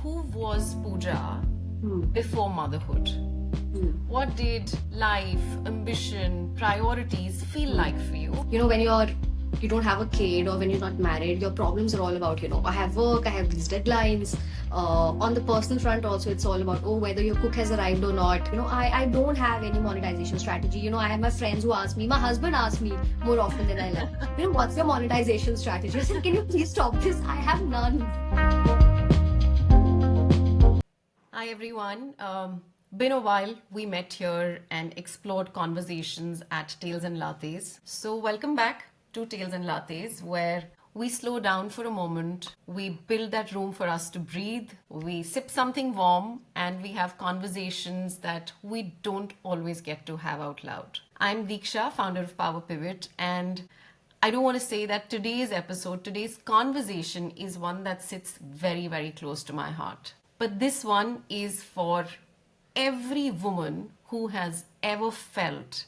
who was Pooja before motherhood? What did life, ambition, priorities feel like for you? When you don't have a kid or when you're not married, your problems are all about, I have work, I have these deadlines. On the personal front also, it's all about, whether your cook has arrived or not. I don't have any monetization strategy. I have my friends who ask me, my husband asks me more often than I like, what's your monetization strategy? I said, can you please stop this? I have none. Hi everyone. Been a while. We met here and explored conversations at Tales and Lattes. So welcome back to Tales and Lattes, where we slow down for a moment, we build that room for us to breathe, we sip something warm, and we have conversations that we don't always get to have out loud. I'm Deeksha, founder of Power Pivot, and I do want to say that today's conversation is one that sits very, very close to my heart. But this one is for every woman who has ever felt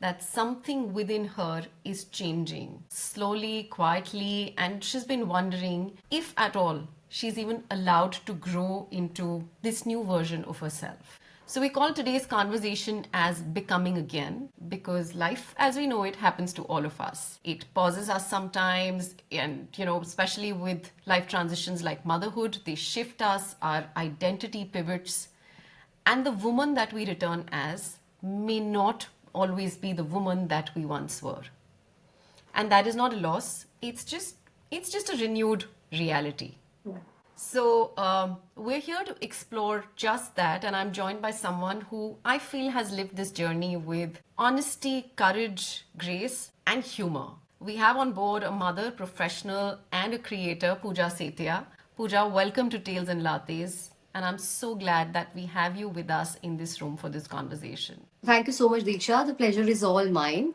that something within her is changing slowly, quietly, and she's been wondering if at all she's even allowed to grow into this new version of herself. So we call today's conversation as Becoming Again, because life as we know it happens to all of us. It pauses us sometimes, and especially with life transitions like motherhood, they shift us, our identity pivots, and the woman that we return as may not always be the woman that we once were. And that is not a loss. It's just a renewed reality. Yeah. So we're here to explore just that, and I'm joined by someone who I feel has lived this journey with honesty, courage, grace, and humor. We have on board a mother, professional, and a creator, Pooja Setia. Pooja, welcome to Tales and Lattes. And I'm so glad that we have you with us in this room for this conversation. Thank you so much, Deeksha. The pleasure is all mine.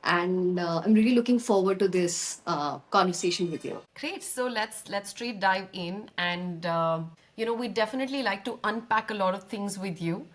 And I'm really looking forward to this conversation with you. Great. So let's straight dive in. And, we definitely like to unpack a lot of things with you.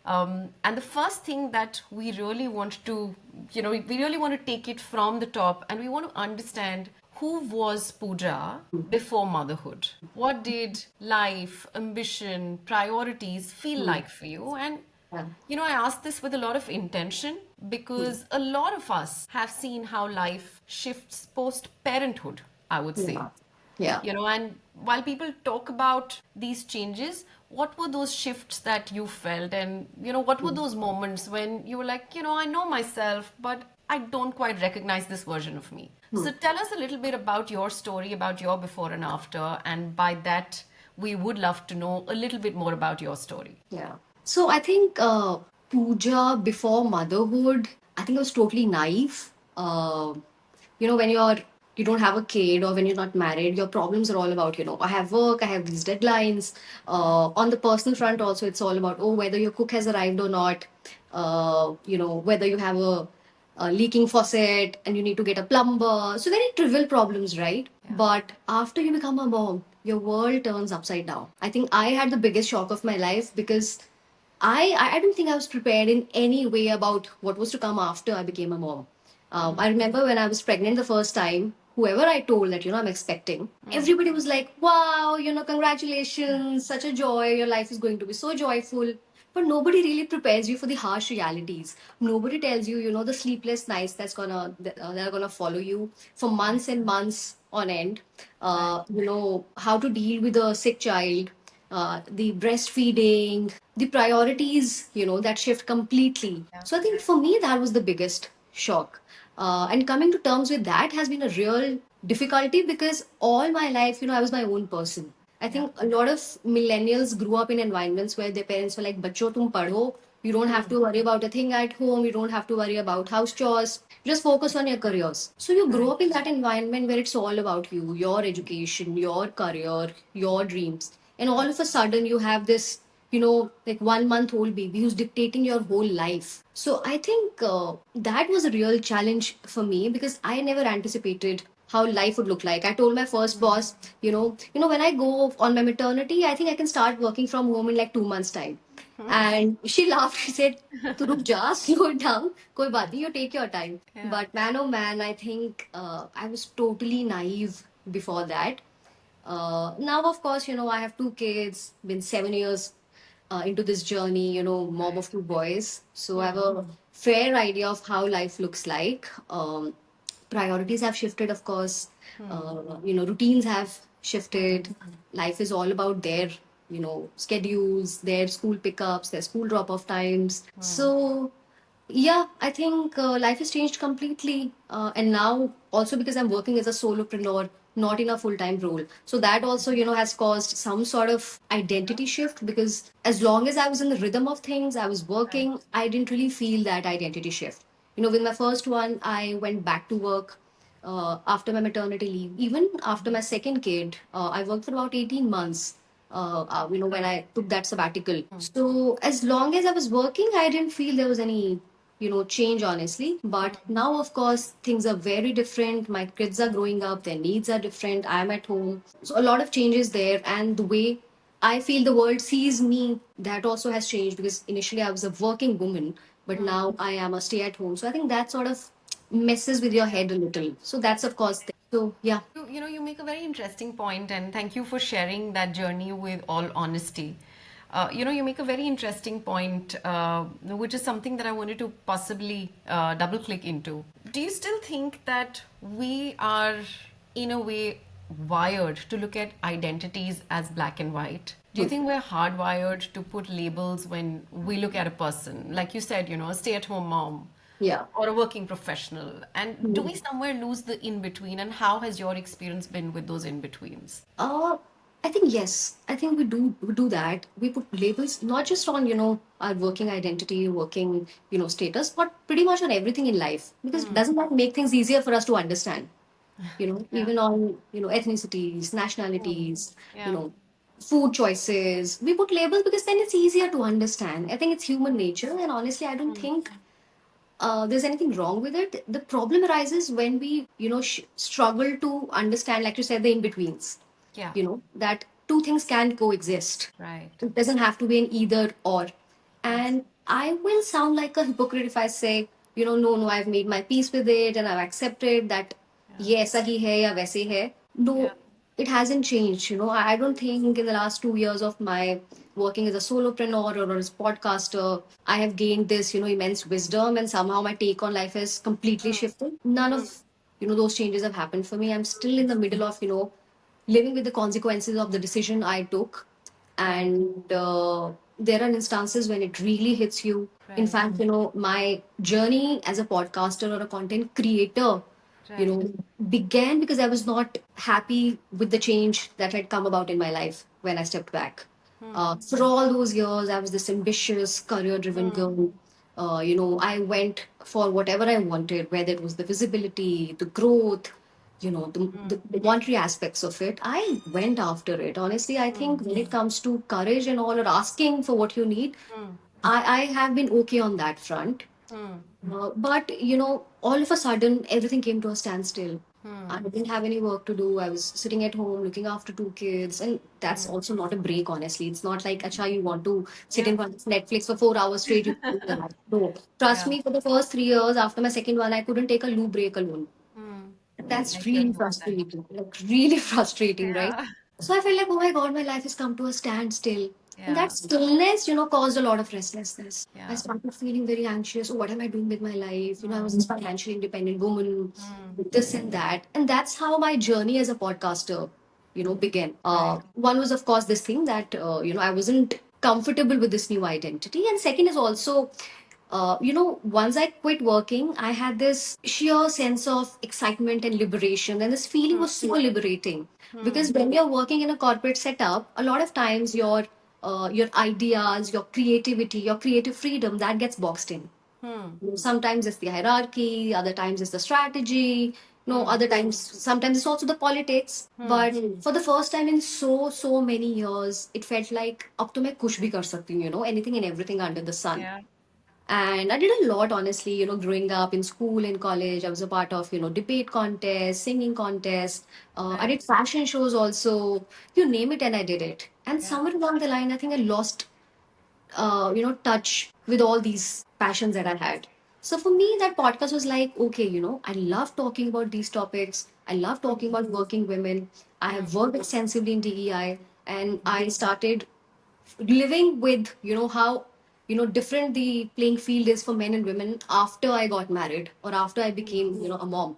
And the first thing that we really want to, we really want to take it from the top, and we want to understand who was Pooja before motherhood? What did life, ambition, priorities feel like for you? And, I ask this with a lot of intention because a lot of us have seen how life shifts post-parenthood, I would say. Yeah. And while people talk about these changes, what were those shifts that you felt? And, what were those moments when you were like, I know myself, but I don't quite recognize this version of me. So tell us a little bit about your story, about your before and after. And by that, we would love to know a little bit more about your story. Yeah. So I think Pooja before motherhood, I think I was totally naive. When you don't have a kid or when you're not married, your problems are all about, I have work, I have these deadlines. On the personal front also, it's all about, whether your cook has arrived or not. Whether you have a leaking faucet and you need to get a plumber. So very trivial problems, right? Yeah. But after you become a mom, your world turns upside down. I think I had the biggest shock of my life because I don't think I was prepared in any way about what was to come after I became a mom. I remember when I was pregnant the first time, whoever I told that, I'm expecting, everybody was like, wow, congratulations, such a joy, your life is going to be so joyful. But nobody really prepares you for the harsh realities. Nobody tells you, the sleepless nights that are gonna follow you for months and months on end. How to deal with a sick child, the breastfeeding, the priorities, that shift completely. Yeah. So I think for me that was the biggest shock. And coming to terms with that has been a real difficulty because all my life, I was my own person. I think a lot of millennials grew up in environments where their parents were like, "Bachcho, tum padho. You don't have to worry about a thing at home. You don't have to worry about house chores. Just focus on your careers." So you grow up in that environment where it's all about you, your education, your career, your dreams. And all of a sudden you have this, like 1 month old baby who's dictating your whole life. So I think that was a real challenge for me because I never anticipated how life would look like. I told my first boss, when I go on my maternity, I think I can start working from home in like 2 months' time. And she laughed. She said, "Tu ruk ja, slow it down. Koi baat nahi, you take your time." Yeah. But man, oh man, I think I was totally naive before that. Now, of course, I have two kids, been 7 years into this journey, mom Right. of two boys. So I have Hmm. a fair idea of how life looks like. Priorities have shifted, of course. Routines have shifted. Life is all about their, schedules, their school pickups, their school drop-off times. So yeah, I think life has changed completely. And now also because I'm working as a solopreneur, not in a full-time role. So that also, has caused some sort of identity shift because as long as I was in the rhythm of things, I was Right. working, I didn't really feel that identity shift. With my first one, I went back to work after my maternity leave. Even after my second kid, I worked for about 18 months. When I took that sabbatical. So as long as I was working, I didn't feel there was any change honestly. But now of course things are very different. My kids are growing up, their needs are different, I'm at home, so a lot of changes there. And the way I feel the world sees me, that also has changed because initially I was a working woman, but now I am a stay at home. So I think that sort of messes with your head a little. So that's of course there. So yeah. You make a very interesting point, and thank you for sharing that journey with all honesty. You make a very interesting point, which is something that I wanted to possibly double click into. Do you still think that we are, in a way, wired to look at identities as black and white? Do you think we're hardwired to put labels when we look at a person? Like you said, a stay at home mom Yeah. or a working professional? And do we somewhere lose the in between? And how has your experience been with those in betweens? Uh, I think yes. I think we do that. We put labels not just on, our working identity, working, status, but pretty much on everything in life. Because doesn't that make things easier for us to understand? Yeah. Even on, ethnicities, Hmm. nationalities, Yeah. food choices. We put labels because then it's easier to understand. I think it's human nature, and honestly, I don't think there's anything wrong with it. The problem arises when we, struggle to understand, like you said, the in-betweens. Yeah. That two things can coexist. Right. It doesn't have to be an either or. Absolutely. And I will sound like a hypocrite if I say, no, no, I've made my peace with it and I've accepted that, Yeah. ye aisa hi hai ya वैसे hai. Yeah. No, it hasn't changed. I don't think in the last 2 years of my working as a solopreneur or as a podcaster, I have gained this, immense wisdom, and somehow my take on life has completely shifted. None of, those changes have happened for me. I'm still in the middle of, living with the consequences of the decision I took. Right. And there are instances when it really hits you. In Right. fact, my journey as a podcaster or a content creator, Right. began because I was not happy with the change that had come about in my life when I stepped back. For all those years, I was this ambitious, career driven girl. I went for whatever I wanted, whether it was the visibility, the growth, the monetary aspects of it. I went after it. Honestly, I think when it comes to courage and all, or asking for what you need, I have been okay on that front. But all of a sudden, everything came to a standstill. I didn't have any work to do. I was sitting at home looking after two kids, and that's also not a break. Honestly, it's not like, acha, you want to sit Yeah. in front of Netflix for 4 hours straight. You can do that. No, trust Yeah. me. For the first 3 years after my second one, I couldn't take a loo break alone. I That's hear really you on that. frustrating. Like really frustrating, right? Yeah. So I felt like, oh my God, my life has come to a standstill. And that Yeah. stillness, caused a lot of restlessness. I Yeah. started feeling very anxious. Oh, what am I doing with my life? I was this financially independent woman, this and that. And that's how my journey as a podcaster, began. Right. One was, of course, this thing that, I wasn't comfortable with this new identity. And second is also, once I quit working, I had this sheer sense of excitement and liberation. And this feeling was so liberating because when you're working in a corporate setup, a lot of times your ideas, your creativity, your creative freedom that gets boxed in. Sometimes it's the hierarchy, other times it's the strategy, other times, sometimes it's also the politics. But for the first time in so many years, it felt like अब तो मैं कुछ भी कर सकती हूँ, anything and everything under the sun. Yeah. And I did a lot, honestly, growing up in school and college. I was a part of, debate contests, singing contests. I Right. did fashion shows also. You name it, and I did it. And Yeah. somewhere along the line, I think I lost, touch with all these passions that I had. So for me, that podcast was like, okay, I love talking about these topics. I love talking about working women. I have worked extensively in DEI, and I started living with, how, different the playing field is for men and women after I got married or after I became, a mom.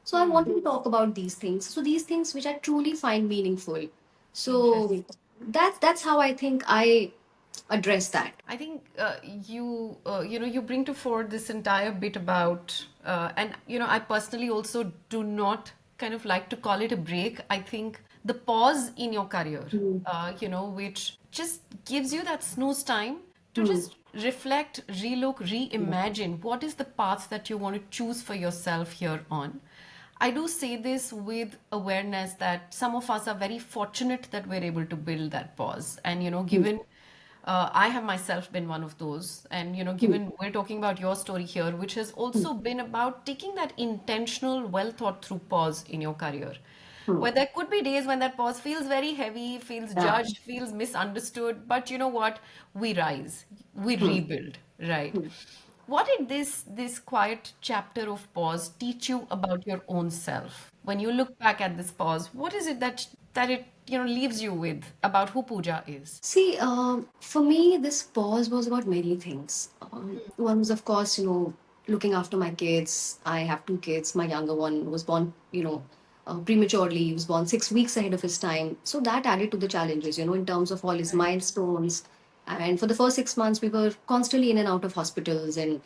So I wanted to talk about these things. So these things which I truly find meaningful. So Interesting. that's how I think I address that. I think you bring to fore this entire bit about and I personally also do not kind of like to call it a break. I think the pause in your career, Hmm. which just gives you that snooze time to Hmm. just reflect, relook, Yeah. reimagine what is the path that you want to choose for yourself here on. I do say this with awareness that some of us are very fortunate that we're able to build that pause. And, Hmm. given I have myself been one of those, and, Hmm. given we're talking about your story here, which has Hmm. also been about taking that intentional, well thought through pause in your career, Hmm. where there could be days when that pause feels very heavy, feels Yeah. judged, feels misunderstood, but you know what? We rise, we Hmm. rebuild, right? Hmm. What did this quiet chapter of pause teach you about your own self? When you look back at this pause, what is it that it leaves you with about who Pooja is? See, for me, this pause was about many things. One was, of course, looking after my kids. I have two kids. My younger one was born, prematurely. He was born 6 weeks ahead of his time. So that added to the challenges, in terms of all his Right. milestones. And for the first 6 months, we were constantly in and out of hospitals and,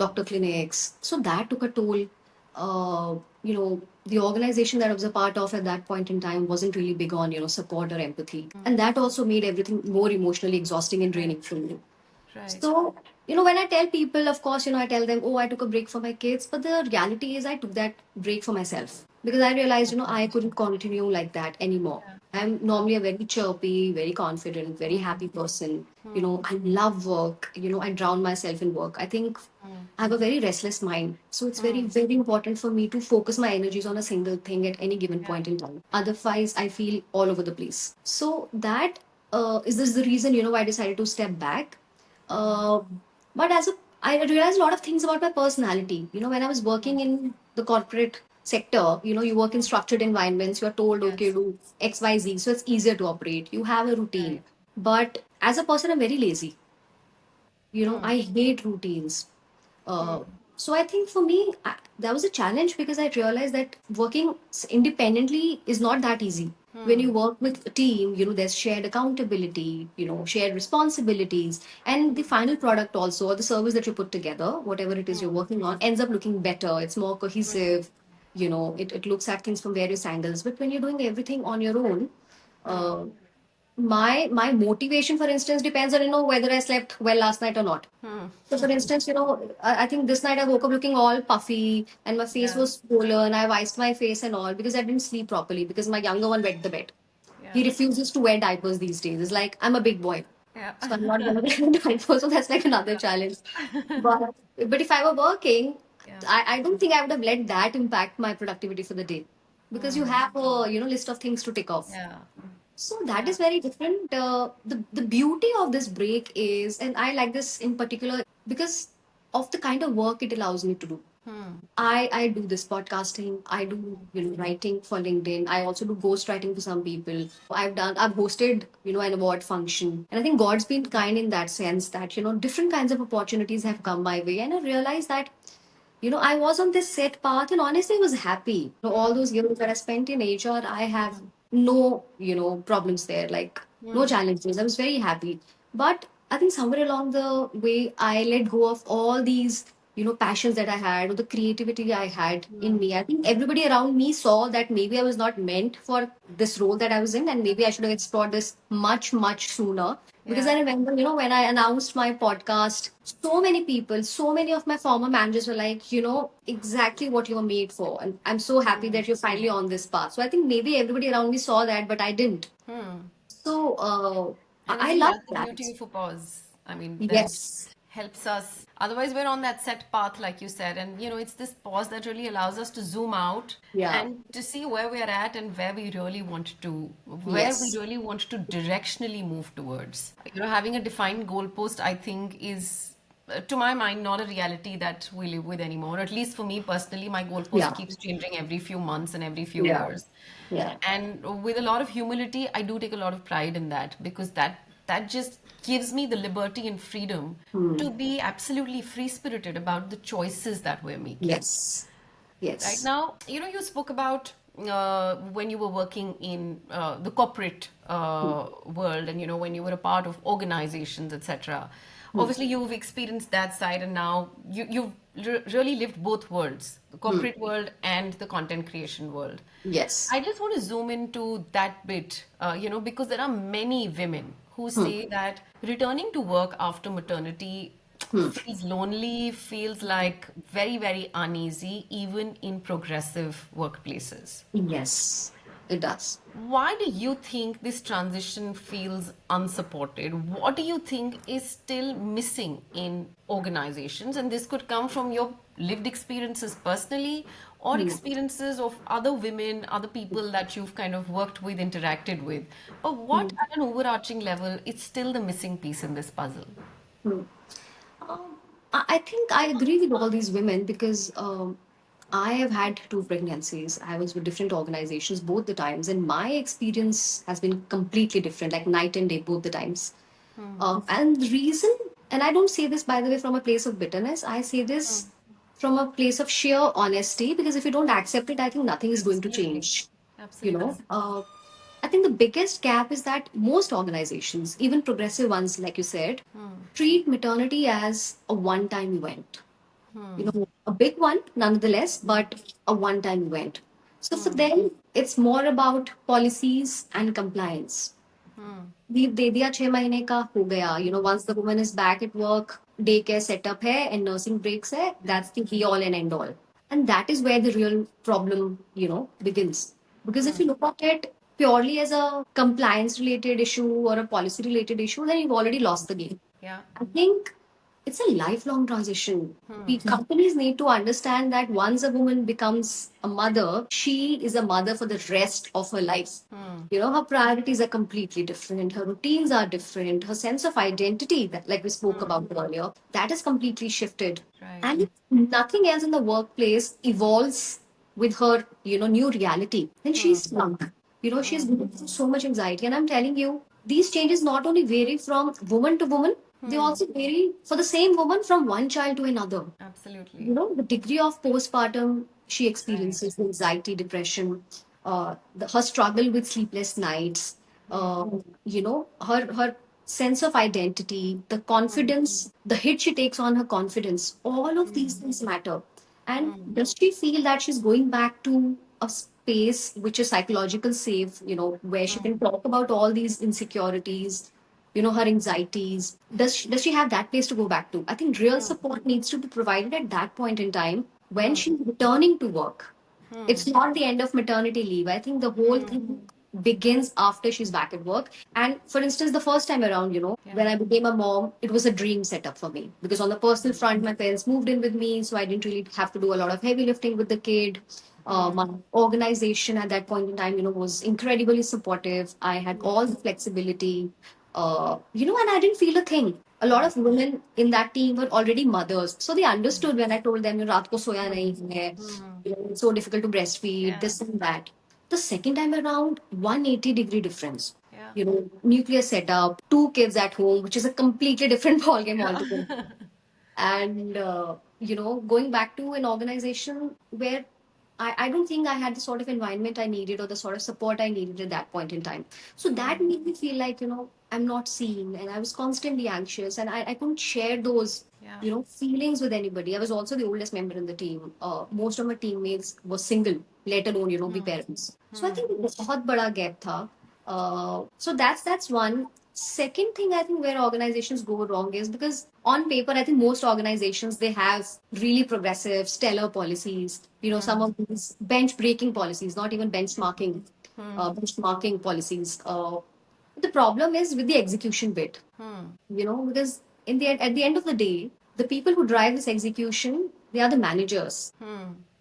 doctor clinics. So that took a toll. uh, the organization that I was a part of at that point in time wasn't really big on, support or empathy. And that also made everything more emotionally exhausting and Right. draining for me. Right. So, when I tell people, of course, I tell them, oh, I took a break for my kids. But the reality is, I took that break for myself because I realized, I couldn't continue like that anymore. I'm normally a very chirpy, very confident, very happy person. I love work. I drown myself in work. I think I have a very restless mind. So it's very, very important for me to focus my energies on a single thing at any given Yeah. point in time. Otherwise, I feel all over the place. So that is this the reason, why I decided to step back. Uh, but I realized a lot of things about my personality. When I was working in the corporate sector, you work in structured environments, you're told, okay, Yes. do X, Y, Z. So it's easier to operate. You have a routine. Right. But as a person, I'm very lazy. I hate routines. Uh, so I think for me, that was a challenge because I realized that working independently is not that easy. When you work with a team, there's shared accountability, shared responsibilities, and the final product also, or the service that you put together, whatever it is you're working on, ends up looking better. It's more cohesive. It looks at things from various angles. But when you're doing everything on your own, uh, my motivation, for instance, depends on whether I slept well last night or not. So, for instance, I think this night I woke up looking all puffy and my face Yeah. was swollen. I've iced my face and all because I didn't sleep properly because my younger one wet the bed. Yeah. He refuses to wear diapers these days. It's like, I'm a big boy. Yeah. So I'm not going to wear diapers. So that's like another challenge. But, but if I were working, Yeah. I don't think I would have let that impact my productivity for the day because you have a list of things to tick off. Yeah. So that Yeah. is very different. The beauty of this break is, and I like this in particular because of the kind of work it allows me to do. I do this podcasting. I do writing for LinkedIn. I also do ghost writing for some people. I've hosted an award function, and I think God's been kind in that sense that different kinds of opportunities have come my way, and I realized that I was on this set path and honestly I was happy. All those years that I spent in HR, I have no, problems there, like no challenges. I was very happy. But I think somewhere along the way, I let go of all these, passions that I had or the creativity I had in me. I think everybody around me saw that maybe I was not meant for this role that I was in and maybe I should have explored this much, much sooner. Because Yeah. I remember, when I announced my podcast, so many people, so many of my former managers were like, exactly what you were made for. And I'm so happy that you're finally on this path. So I think maybe everybody around me saw that, but I didn't. So And I isn't love that the that. beauty of a pause? I mean, that it Yes. helps us. Otherwise, we're on that set path, like you said. And, it's this pause that really allows us to zoom out Yeah. and to see where we're at and where we Yes. really want to directionally move towards. Having a defined goalpost, I think, is to my mind, not a reality that we live with anymore. At least for me personally, my goalpost Yeah, keeps changing every few months and every few yeah, years. yeah. And with a lot of humility, I do take a lot of pride in that, because that just gives me the liberty and freedom Hmm. to be absolutely free-spirited about the choices that we're making. Yes, Right yes. now, you spoke about when you were working in the corporate Hmm. world, and when you were a part of organizations, etc. Hmm. Obviously, you've experienced that side, and now you've really lived both worlds, the Hmm. corporate world and the content creation world. Yes. I just want to zoom into that bit, because there are many women who Hmm. say that returning to work after maternity Hmm. feels lonely, feels like very, very uneasy, even in progressive workplaces. Yes, it does. Why do you think this transition feels unsupported? What do you think is still missing in organizations? And this could come from your lived experiences personally, or Hmm. experiences of other women, other people that you've kind of worked with, interacted with. But Hmm. what, at an overarching level, is still the missing piece in this puzzle? Hmm. I think I agree with all these women because I have had two pregnancies. I was with different organizations both the times, and my experience has been completely different, like night and day, both the times. And the reason, and I don't say this by the way from a place of bitterness, I say this from a place of sheer honesty because if you don't accept it, I think nothing is going to Absolutely. change. You Absolutely. know, I think the biggest gap is that most organizations, even progressive ones, like you said, treat maternity as a one time event. A big one nonetheless, but a one time event. So for them, it's more about policies and compliance. Leave दे दिया 6 महीने का हो गया once the woman is back at work, daycare setup है and nursing breaks है, that's the be all and end all. And that is where the real problem begins, because if you look at it purely as a compliance related issue or a policy related issue, then you've already lost the game. Yeah. I think it's a lifelong transition. Companies need to understand that once a woman becomes a mother, she is a mother for the rest of her life. Her priorities are completely different, her routines are different, her sense of identity, that, like we spoke about earlier, that is completely shifted. Right. And if nothing else in the workplace evolves with her, new reality, then she's stuck. She's going through so much anxiety. And I'm telling you, these changes not only vary from woman to woman, they also vary for the same woman from one child to another. Absolutely. The degree of postpartum she Right. experiences, anxiety, depression, her struggle with sleepless nights, her sense of identity, the confidence, the hit she takes on her confidence, all of these things matter. And does she feel that she's going back to a space which is psychological safe, where she can talk about all these insecurities, her anxieties? Does she have that place to go back to? I think real support needs to be provided at that point in time when she's returning to work. It's not the end of maternity leave. I think the whole thing begins after she's back at work. And for instance, the first time around, Yeah. when I became a mom, it was a dream setup for me because on the personal front, my parents moved in with me, so I didn't really have to do a lot of heavy lifting with the kid. My organization at that point in time, was incredibly supportive. I had all the flexibility, and I didn't feel a thing. A lot of women in that team were already mothers, so they understood when I told them, "रात को सोया नहीं है, it's so difficult to breastfeed, Yeah. this and that." The second time around, 180-degree difference. Yeah. Nuclear setup, two kids at home, which is a completely different ballgame altogether. And going back to an organization where I don't think I had the sort of environment I needed or the sort of support I needed at that point in time. So that made me feel like, I'm not seen, and I was constantly anxious, and I couldn't share those, Yeah. feelings with anybody. I was also the oldest member in the team. Most of my teammates were single, let alone, be parents. So I think बहुत बड़ा gap था. So that's one. Second thing I think where organizations go wrong is because on paper I think most organizations they have really progressive, stellar policies. Some of these bench breaking policies, not even benchmarking, benchmarking policies. The problem is with the execution bit. Because at the end of the day, the people who drive this execution, they are the managers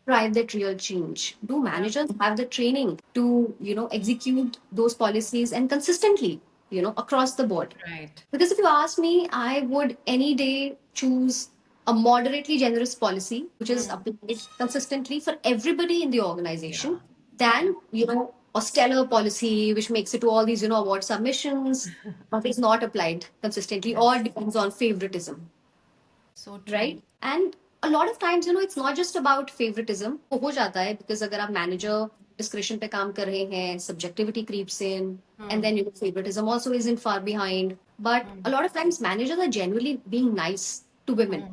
drive that real change? Do Yeah. managers have the training to, execute those policies and consistently? across the board. Right. Because if you ask me, I would any day choose a moderately generous policy, which is applied consistently for everybody in the Yeah. organization, Yeah. than, a stellar policy which makes it to all these, award submissions, but is not applied consistently or Yes. depends on favoritism, So true. right? And a lot of times, it's not just about favoritism. वो हो जाता है because अगर आप manager discretion पे काम कर रहे हैं, subjectivity creeps in, and then favoritism also isn't far behind. But a lot of times managers are genuinely being nice to women.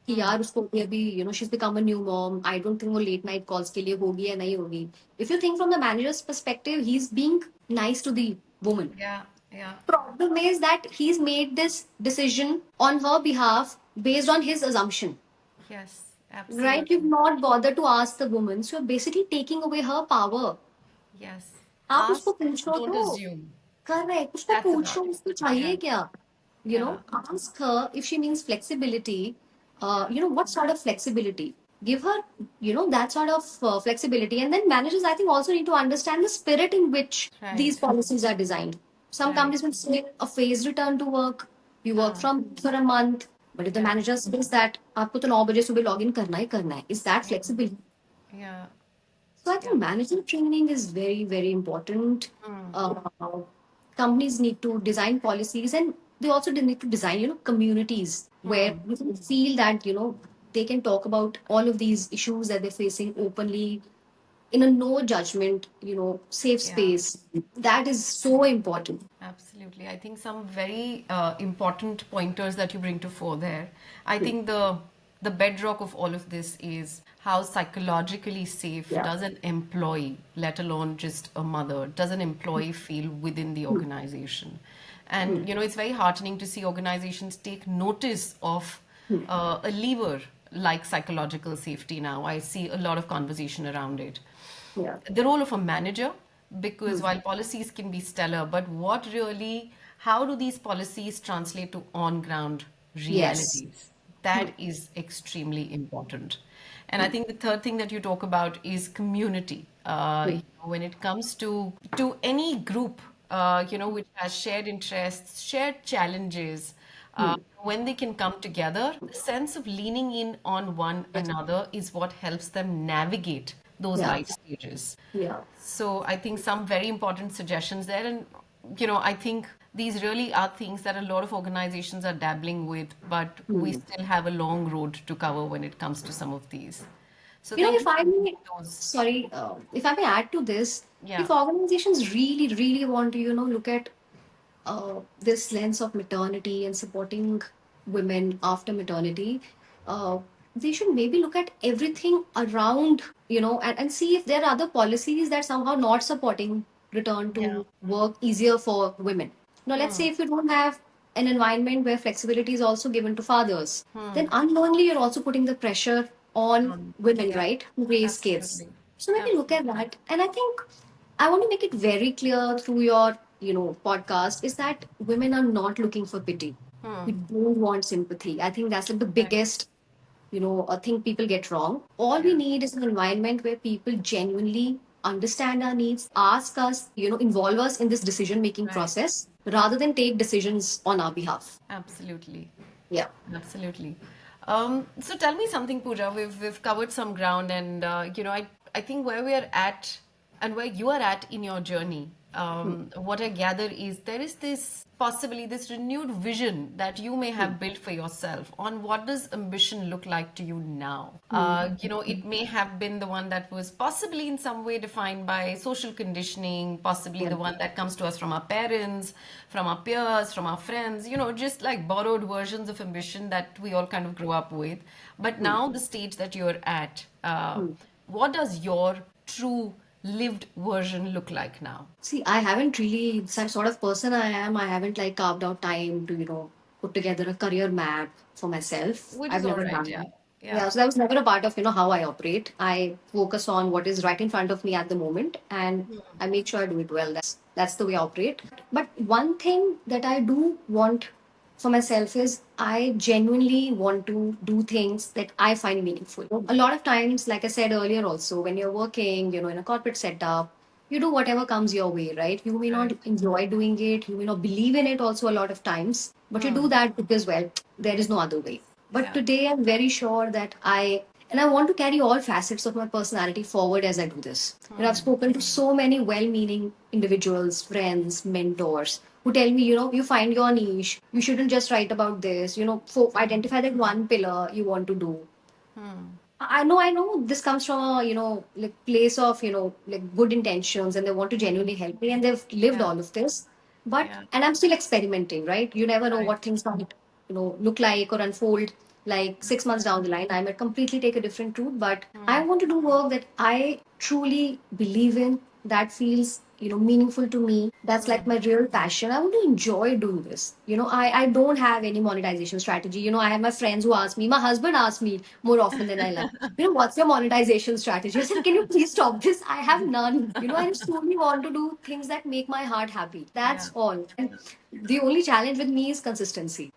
कि यार उसको अभी she's become a new mom. I don't think वो late night calls के लिए होगी या नहीं होगी. If you think from the manager's perspective, he's being nice to the woman. Yeah. Yeah. Problem is that he's made this decision on her behalf based on his assumption. Yes. Right? You've Absolutely. not bothered to ask the woman, so you're basically taking away her power. Yes. आप उसको Ask, पूछो don't तो assume. Correct उसको That's पूछो about it. उसको Yeah. चाहिए क्या Yeah. ask her if she means flexibility, Yeah. what sort of flexibility, give her that sort of flexibility. And then managers, I think, also need to understand the spirit in which these Right. policies are designed. Some Right. companies will say a phased return to work, you work Huh. from for a month, but if the Yeah. manager says that आपको तो 9 बजे सुबह log in करना है, is that Yeah. flexible? Yeah. So I Yeah. think manager training is very, very important. Uh, Companies need to design policies, and they also need to design, communities where you can feel that, they can talk about all of these issues that they're facing openly in a no judgment, safe Yeah. space. That is so important. Absolutely. I think some very important pointers that you bring to fore there. I think the bedrock of all of this is how psychologically safe Yeah. does an employee, let alone just a mother, does an employee feel within the organization? And it's very heartening to see organizations take notice of a lever like psychological safety now. I see a lot of conversation around it. Yeah. The role of a manager, because while policies can be stellar, but how do these policies translate to on ground Yes. realities? That is extremely important. And I think the third thing that you talk about is community. When it comes to any group, which has shared interests, shared challenges, when they can come together, the sense of leaning in on one another is what helps them navigate those Yeah. life stages. Yeah. So I think some very important suggestions there. And, I think these really are things that a lot of organizations are dabbling with, but we still have a long road to cover when it comes to some of these. So thank you If I for may, those. sorry, if I may add to this, Yeah. if organizations really, really want to, look at this lens of maternity and supporting women after maternity, uh, they should maybe look at everything around, and see if there are other policies that somehow not supporting return Yeah. to work easier for women. Now, let's say if you don't have an environment where flexibility is also given to fathers, then unknowingly you're also putting the pressure on women, Yeah. right, to raise kids. Absolutely. So maybe look at Absolutely. that. And I think I want to make it very clear through your, podcast is that women are not looking for pity. We don't want sympathy. I think that's like the Right. biggest, a thing people get wrong. All we Yeah. need is an environment where people genuinely understand our needs, ask us, involve us in this decision making Right. process rather than take decisions on our behalf. Absolutely. Yeah. Absolutely. So tell me something, Pooja. We've covered some ground, and I think where we are at and where you are at in your journey. What I gather is there is possibly this renewed vision that you may have built for yourself on what does ambition look like to you now. It may have been the one that was possibly in some way defined by social conditioning, possibly Yeah. the one that comes to us from our parents, from our peers, from our friends, just like borrowed versions of ambition that we all kind of grew up with. But now the stage that you're at, what does your true lived version look like now? See, I haven't really, some sort of person I am, I haven't like carved out time to, put together a career map for myself. Which I've is all never right, done yeah. that. Yeah. Yeah, so that was never a part of, how I operate. I focus on what is right in front of me at the moment, and I make sure I do it well. That's the way I operate. But one thing that I do want for myself is I genuinely want to do things that I find meaningful. A lot of times, like I said earlier also, when you're working, in a corporate setup, you do whatever comes your way, right? You may not Right. enjoy doing it, you may not believe in it also a lot of times, but you do that because, well, there is no other way. But Yeah. today I'm very sure that I want to carry all facets of my personality forward as I do this. I've spoken to so many well meaning individuals, friends, mentors who tell me, you find your niche, you shouldn't just write about this, identify that one pillar you want to do. I know this comes from a, like place of, like good intentions and they want to genuinely help me and they've lived Yeah. all of this. But, Yeah. and I'm still experimenting, right? You never know what Right. things might, look like or unfold like 6 months down the line. I might completely take a different route, but I want to do work that I truly believe in, that feels, meaningful to me. That's like my real passion. I want to enjoy doing this. I don't have any monetization strategy. I have my friends who ask me, my husband asks me more often than I like, what's your monetization strategy? I said, can you please stop this? I have none. I just only want to do things that make my heart happy. Yeah. That's all. And the only challenge with me is consistency.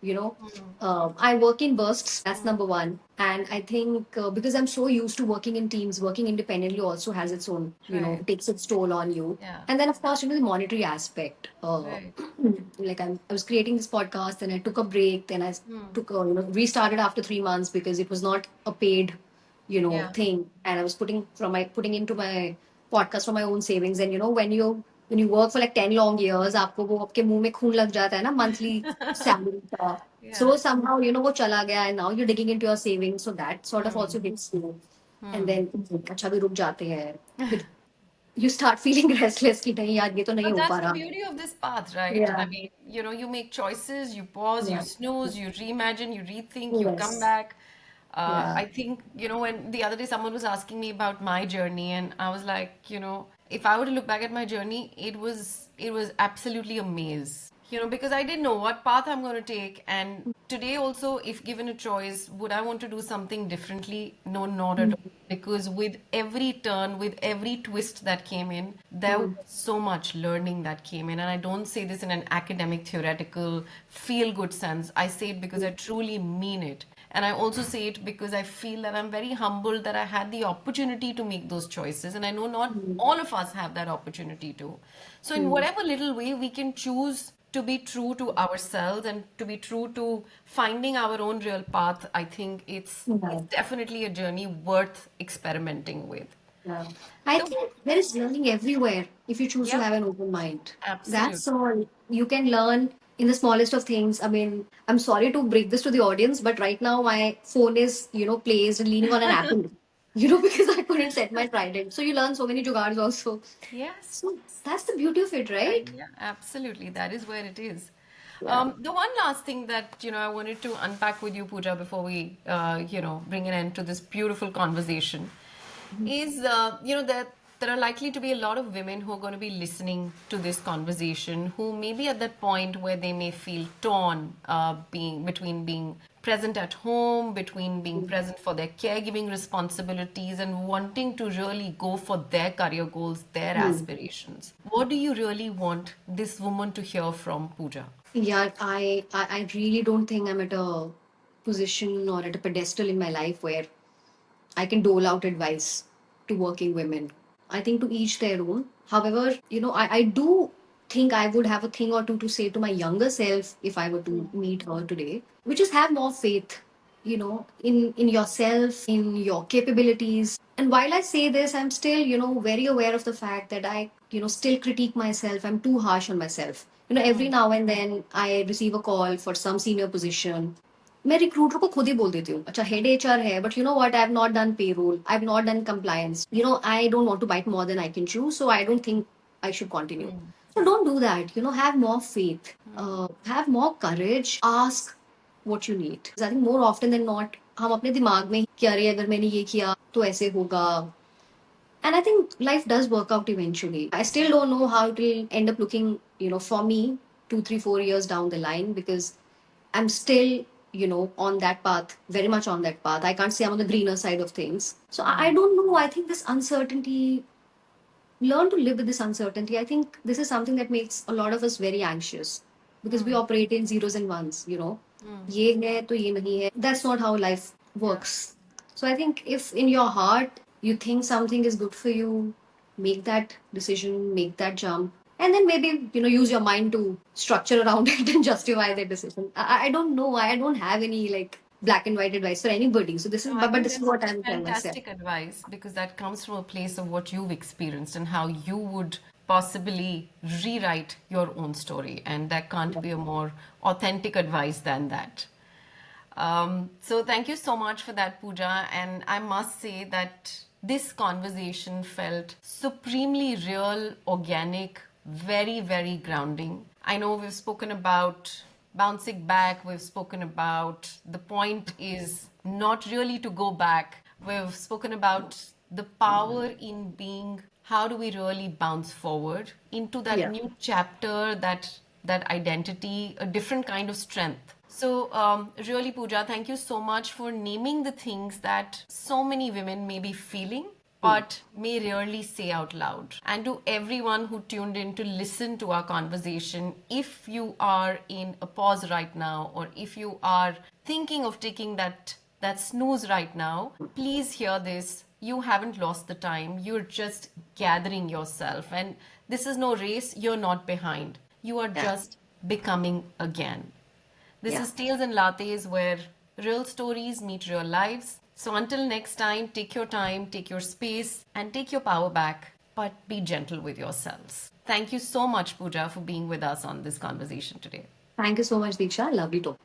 I work in bursts. That's number one. And I think because I'm so used to working in teams, working independently also has its own, Right. takes its toll on you. Yeah. And then, of course, the monetary aspect. Right. Like I was creating this podcast, then I took a break, then I took, restarted after 3 months because it was not a paid, Yeah. thing. And I was putting into my podcast from my own savings. And when you work for like 10 long years, आपको वो आपके मुंह में खून लग जाता है ना monthly salary का. Yeah. So somehow, वो चला गया and now you're digging into your savings. So that sort of also hits you. And then अच्छा भी रुक जाते हैं. फिर you start feeling restless कि नहीं यार ये तो नहीं But हो that's पा the रहा. beauty of this path, right? I Yeah. mean, you make choices, you pause, you Yeah. snooze, you reimagine, you rethink, you come Yes. back. Yeah. I think, when the other day someone was asking me about my journey, and I was like, if I were to look back at my journey, it was absolutely a maze. Because I didn't know what path I'm going to take. And today also, if given a choice, would I want to do something differently? No, not at all. Because with every turn, with every twist that came in, there was so much learning that came in. And I don't say this in an academic, theoretical, feel good sense. I say it because I truly mean it. And I also say it because I feel that I'm very humbled that I had the opportunity to make those choices. And I know not all of us have that opportunity to. So, in whatever little way we can choose to be true to ourselves and to be true to finding our own real path, I think it's Yeah. definitely a journey worth experimenting with. Yeah. I So, think there is learning everywhere if you choose to yeah, have an open mind. absolutely. That's all. You can learn in the smallest of things. I mean, I'm sorry to break this to the audience, but right now my phone is, placed and leaning on an apple, because I couldn't set my trident. So you learn so many jugards also. Yes. So that's the beauty of it, right? Yeah, absolutely. That is where it is. Yeah. The one last thing that I wanted to unpack with you, Pooja, before we bring an end to this beautiful conversation, is that there are likely to be a lot of women who are going to be listening to this conversation who may be at that point where they may feel torn, being between being present at home, between being present for their caregiving responsibilities and wanting to really go for their career goals, their aspirations. What do you really want this woman to hear from Pooja? Yeah, I really don't think I'm at a position or at a pedestal in my life where I can dole out advice to working women. I think to each their own. However, I do think I would have a thing or two to say to my younger self if I were to meet her today, which is have more faith, in yourself, in your capabilities. And while I say this, I'm still, very aware of the fact that I, still critique myself. I'm too harsh on myself. Every now and then I receive a call for some senior position. मैं recruiter को खुद ही बोल देती हूँ अच्छा head HR है but what I have not done payroll I have not done compliance I don't want to bite more than I can chew so I don't think I should continue. So don't do that. Have more faith, have more courage, ask what you need. I think more often than not हम अपने दिमाग में कि अरे अगर मैंने ये किया तो ऐसे होगा. And I think life does work out eventually. I still don't know how it will end up looking, for me 2, 3, 4 years down the line because I'm still, on that path, very much on that path. I can't say I'm on the greener side of things. So I don't know. I think this uncertainty, learn to live with this uncertainty. I think this is something that makes a lot of us very anxious because we operate in zeros and ones. ये है तो ये नहीं है. That's not how life Yeah. works. So I think if in your heart you think something is good for you, make that decision, make that jump, and then maybe use your mind to structure around it and justify their decision. I don't know. I don't have any like black and white advice for anybody. So this is, No, I but think this is that's what I'm trying to say. fantastic advice because that comes from a place of what you've experienced and how you would possibly rewrite your own story. And that can't be a more authentic advice than that. So thank you so much for that, Pooja. And I must say that this conversation felt supremely real, organic, very, very grounding. I know we've spoken about bouncing back, we've spoken about the point is not really to go back. We've spoken about the power in being how do we really bounce forward into that Yeah. new chapter, that identity, a different kind of strength. So, really, Pooja, thank you so much for naming the things that so many women may be feeling but may rarely say out loud. And to everyone who tuned in to listen to our conversation, if you are in a pause right now, or if you are thinking of taking that snooze right now, please hear this. You haven't lost the time. You're just gathering yourself. And this is no race. You're not behind. You are Yeah. just becoming again. This Yeah. is Tales and Lattes, where real stories meet real lives. So until next time, take your time, take your space, and take your power back, but be gentle with yourselves. Thank you so much, Pooja, for being with us on this conversation today. Thank you so much, Deeksha. Lovely talk.